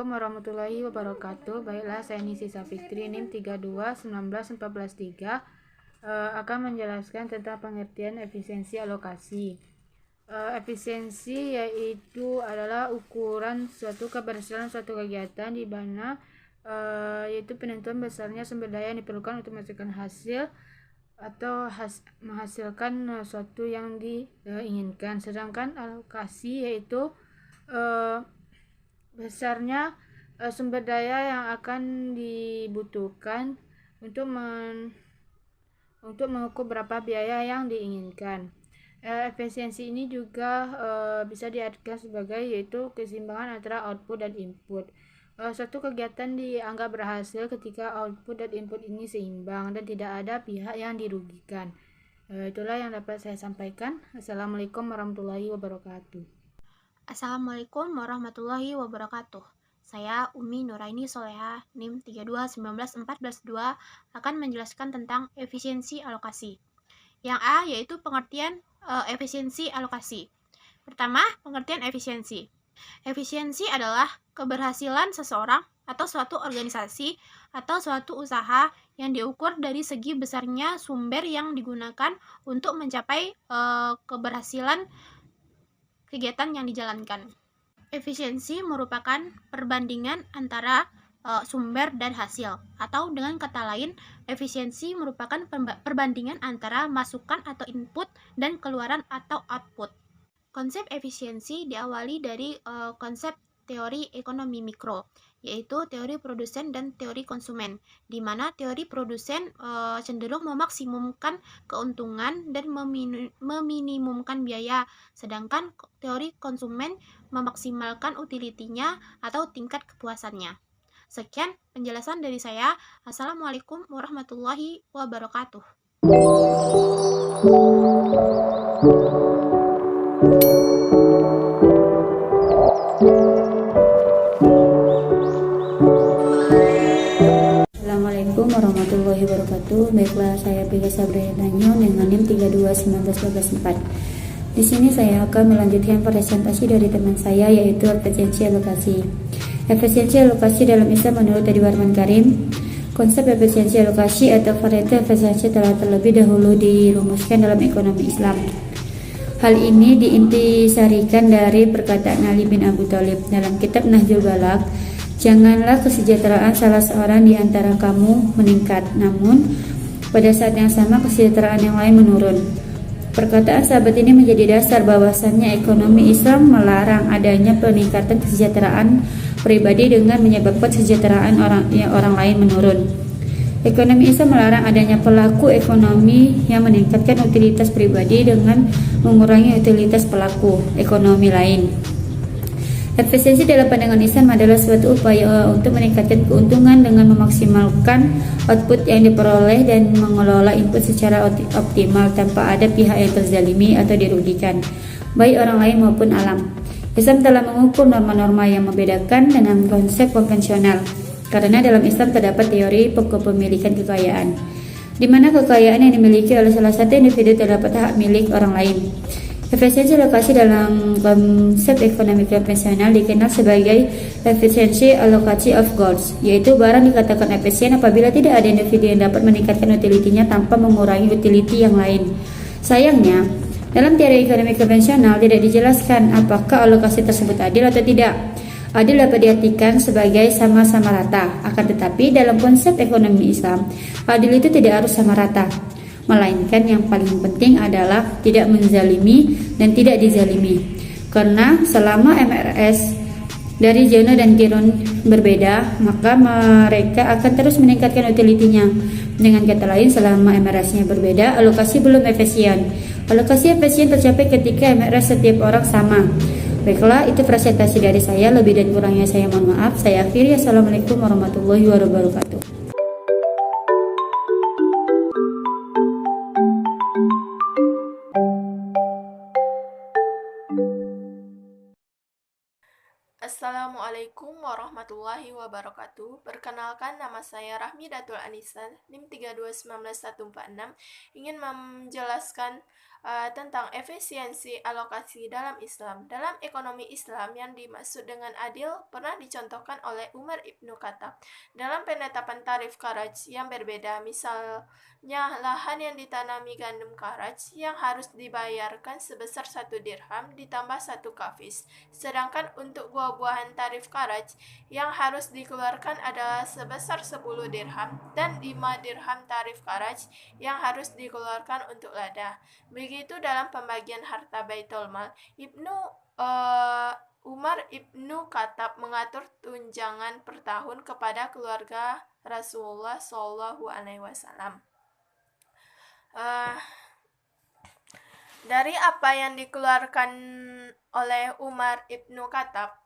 Assalamualaikum warahmatullahi wabarakatuh. Baiklah, saya Nisa Fitri, NIM 32 akan menjelaskan tentang pengertian efisiensi alokasi. Efisiensi yaitu adalah ukuran suatu keberhasilan suatu kegiatan di mana yaitu penentuan besarnya sumber daya yang diperlukan untuk menghasilkan hasil atau menghasilkan suatu yang diinginkan. Sedangkan alokasi yaitu besarnya sumber daya yang akan dibutuhkan untuk mengukur berapa biaya yang diinginkan. Efisiensi ini juga bisa diartikan sebagai yaitu keseimbangan antara output dan input. Suatu kegiatan dianggap berhasil ketika output dan input ini seimbang dan tidak ada pihak yang dirugikan. Itulah yang dapat saya sampaikan. Assalamualaikum warahmatullahi wabarakatuh. Assalamualaikum warahmatullahi wabarakatuh. Saya Umi Nuraini Soleha, NIM 32 akan menjelaskan tentang efisiensi alokasi. Yang A yaitu pengertian efisiensi alokasi. Pertama, pengertian efisiensi. Efisiensi adalah keberhasilan seseorang atau suatu organisasi atau suatu usaha yang diukur dari segi besarnya sumber yang digunakan untuk mencapai keberhasilan kegiatan yang dijalankan. Efisiensi merupakan perbandingan antara sumber dan hasil, atau dengan kata lain, efisiensi merupakan perbandingan antara masukan atau input dan keluaran atau output. Konsep efisiensi diawali dari konsep teori ekonomi mikro, yaitu teori produsen dan teori konsumen, di mana teori produsen cenderung memaksimumkan keuntungan dan meminimumkan biaya, sedangkan teori konsumen memaksimalkan utilitinya atau tingkat kepuasannya. Sekian penjelasan dari saya. Assalamualaikum warahmatullahi wabarakatuh. Assalamualaikum warahmatullahi wabarakatuh. Baiklah, saya Pega Sabrina Nyon dengan NIM 32 Di sini saya akan melanjutkan presentasi dari teman saya, yaitu efisiensi alokasi. Efisiensi alokasi dalam Islam menurut Edi Warman Karim, konsep efisiensi alokasi atau Pareto efisiensi telah terlebih dahulu dirumuskan dalam ekonomi Islam. Hal ini diintisarikan dari perkataan Ali bin Abi Thalib dalam kitab Nahjul Balagh. Janganlah kesejahteraan salah seorang di antara kamu meningkat, namun pada saat yang sama kesejahteraan yang lain menurun. Perkataan sahabat ini menjadi dasar bahwasannya ekonomi Islam melarang adanya peningkatan kesejahteraan pribadi dengan menyebabkan kesejahteraan orang lain menurun. Ekonomi Islam melarang adanya pelaku ekonomi yang meningkatkan utilitas pribadi dengan mengurangi utilitas pelaku ekonomi lain. Efisiensi dalam pandangan Islam adalah suatu upaya untuk meningkatkan keuntungan dengan memaksimalkan output yang diperoleh dan mengelola input secara optimal tanpa ada pihak yang terzalimi atau dirugikan, baik orang lain maupun alam. Islam telah mengukur norma-norma yang membedakan dengan konsep konvensional, karena dalam Islam terdapat teori kepemilikan kekayaan, di mana kekayaan yang dimiliki oleh salah satu individu terdapat hak milik orang lain. Efisiensi alokasi dalam konsep ekonomi konvensional dikenal sebagai efisiensi alokasi of goods, yaitu barang dikatakan efisien apabila tidak ada individu yang dapat meningkatkan utilitinya tanpa mengurangi utiliti yang lain. Sayangnya, dalam teori ekonomi konvensional tidak dijelaskan apakah alokasi tersebut adil atau tidak. Adil dapat diartikan sebagai sama-sama rata, akan tetapi dalam konsep ekonomi Islam, adil itu tidak harus sama rata, melainkan yang paling penting adalah tidak menzalimi dan tidak dizalimi. Karena selama MRS dari Jono dan Kirun berbeda, maka mereka akan terus meningkatkan utilitinya. Dengan kata lain, selama MRS-nya berbeda, alokasi belum efisien. Alokasi efisien tercapai ketika MRS setiap orang sama. Baiklah, itu presentasi dari saya. Lebih dan kurangnya saya mohon maaf. Saya akhiri. Assalamualaikum warahmatullahi wabarakatuh. Assalamualaikum Assalamualaikum warahmatullahi wabarakatuh. Perkenalkan, nama saya Rahmidatul Anisa, NIM 3219146, ingin menjelaskan tentang efisiensi alokasi dalam Islam. Dalam ekonomi Islam, yang dimaksud dengan adil pernah dicontohkan oleh Umar Ibnu Khattab dalam penetapan tarif kharaj yang berbeda. Misalnya, lahan yang ditanami gandum kharaj yang harus dibayarkan sebesar 1 dirham ditambah 1 kafis. Sedangkan untuk buah-buahan tarif kharaj yang harus dikeluarkan adalah sebesar 10 dirham dan 5 dirham tarif kharaj yang harus dikeluarkan untuk lada. Begitu dalam pembagian harta Baitul Mal, Umar Ibnu Khattab mengatur tunjangan per tahun kepada keluarga Rasulullah SAW. Dari apa yang dikeluarkan oleh Umar Ibnu Khattab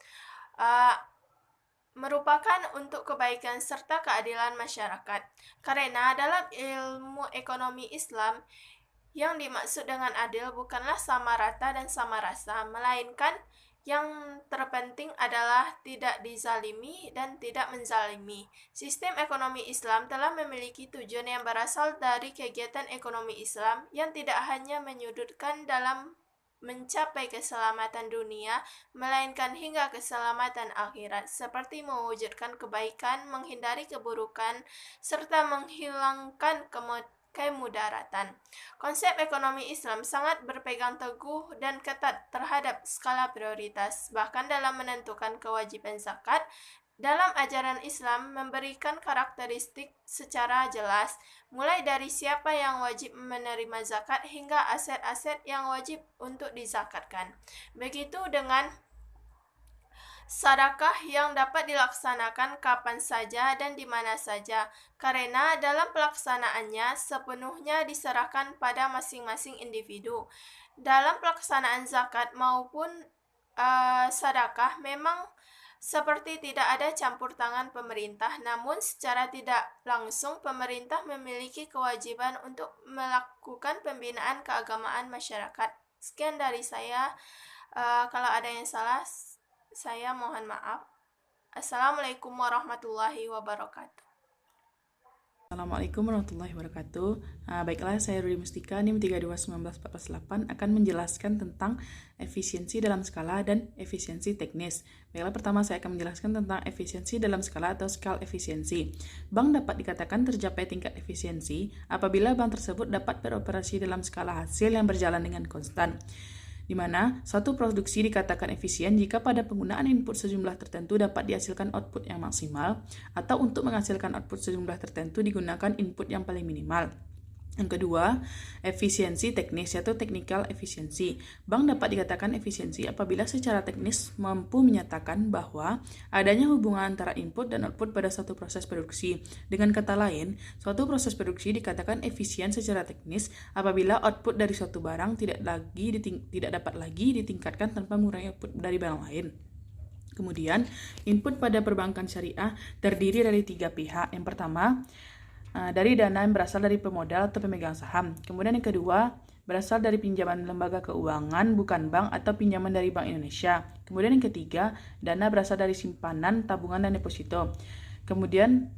merupakan untuk kebaikan serta keadilan masyarakat. Karena dalam ilmu ekonomi Islam, yang dimaksud dengan adil bukanlah sama rata dan sama rasa, melainkan yang terpenting adalah tidak dizalimi dan tidak menzalimi. Sistem ekonomi Islam telah memiliki tujuan yang berasal dari kegiatan ekonomi Islam yang tidak hanya menyudutkan dalam mencapai keselamatan dunia, melainkan hingga keselamatan akhirat, seperti mewujudkan kebaikan, menghindari keburukan, serta menghilangkan kemudaratan. Konsep ekonomi Islam sangat berpegang teguh dan ketat terhadap skala prioritas. Bahkan dalam menentukan kewajiban zakat, dalam ajaran Islam memberikan karakteristik secara jelas, mulai dari siapa yang wajib menerima zakat hingga aset-aset yang wajib untuk dizakatkan. Begitu dengan sedekah yang dapat dilaksanakan kapan saja dan di mana saja, karena dalam pelaksanaannya sepenuhnya diserahkan pada masing-masing individu. Dalam pelaksanaan zakat maupun sedekah memang seperti tidak ada campur tangan pemerintah, namun secara tidak langsung pemerintah memiliki kewajiban untuk melakukan pembinaan keagamaan masyarakat. Sekian dari saya. Kalau ada yang salah, saya mohon maaf. Assalamualaikum warahmatullahi wabarakatuh. Assalamualaikum warahmatullahi wabarakatuh. Baiklah, saya Rudi Mustika, NIM 3219448 akan menjelaskan tentang efisiensi dalam skala dan efisiensi teknis. Baiklah, pertama saya akan menjelaskan tentang efisiensi dalam skala atau skala efisiensi. Bank dapat dikatakan tercapai tingkat efisiensi apabila bank tersebut dapat beroperasi dalam skala hasil yang berjalan dengan konstan, di mana suatu produksi dikatakan efisien jika pada penggunaan input sejumlah tertentu dapat dihasilkan output yang maksimal, atau untuk menghasilkan output sejumlah tertentu digunakan input yang paling minimal. Yang kedua, efisiensi teknis yaitu technical efficiency. Bank dapat dikatakan efisiensi apabila secara teknis mampu menyatakan bahwa adanya hubungan antara input dan output pada suatu proses produksi. Dengan kata lain, suatu proses produksi dikatakan efisien secara teknis apabila output dari suatu barang tidak dapat lagi ditingkatkan tanpa mengurangi output dari barang lain. Kemudian, input pada perbankan syariah terdiri dari 3 pihak. Yang pertama, dari dana yang berasal dari pemodal atau pemegang saham. Kemudian yang kedua, berasal dari pinjaman lembaga keuangan bukan bank atau pinjaman dari Bank Indonesia. Kemudian yang ketiga, dana berasal dari simpanan, tabungan, dan deposito. Kemudian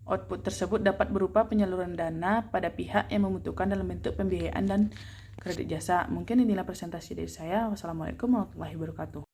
output tersebut dapat berupa penyaluran dana pada pihak yang membutuhkan dalam bentuk pembiayaan dan kredit jasa. Mungkin inilah presentasi dari saya. Wassalamualaikum warahmatullahi wabarakatuh.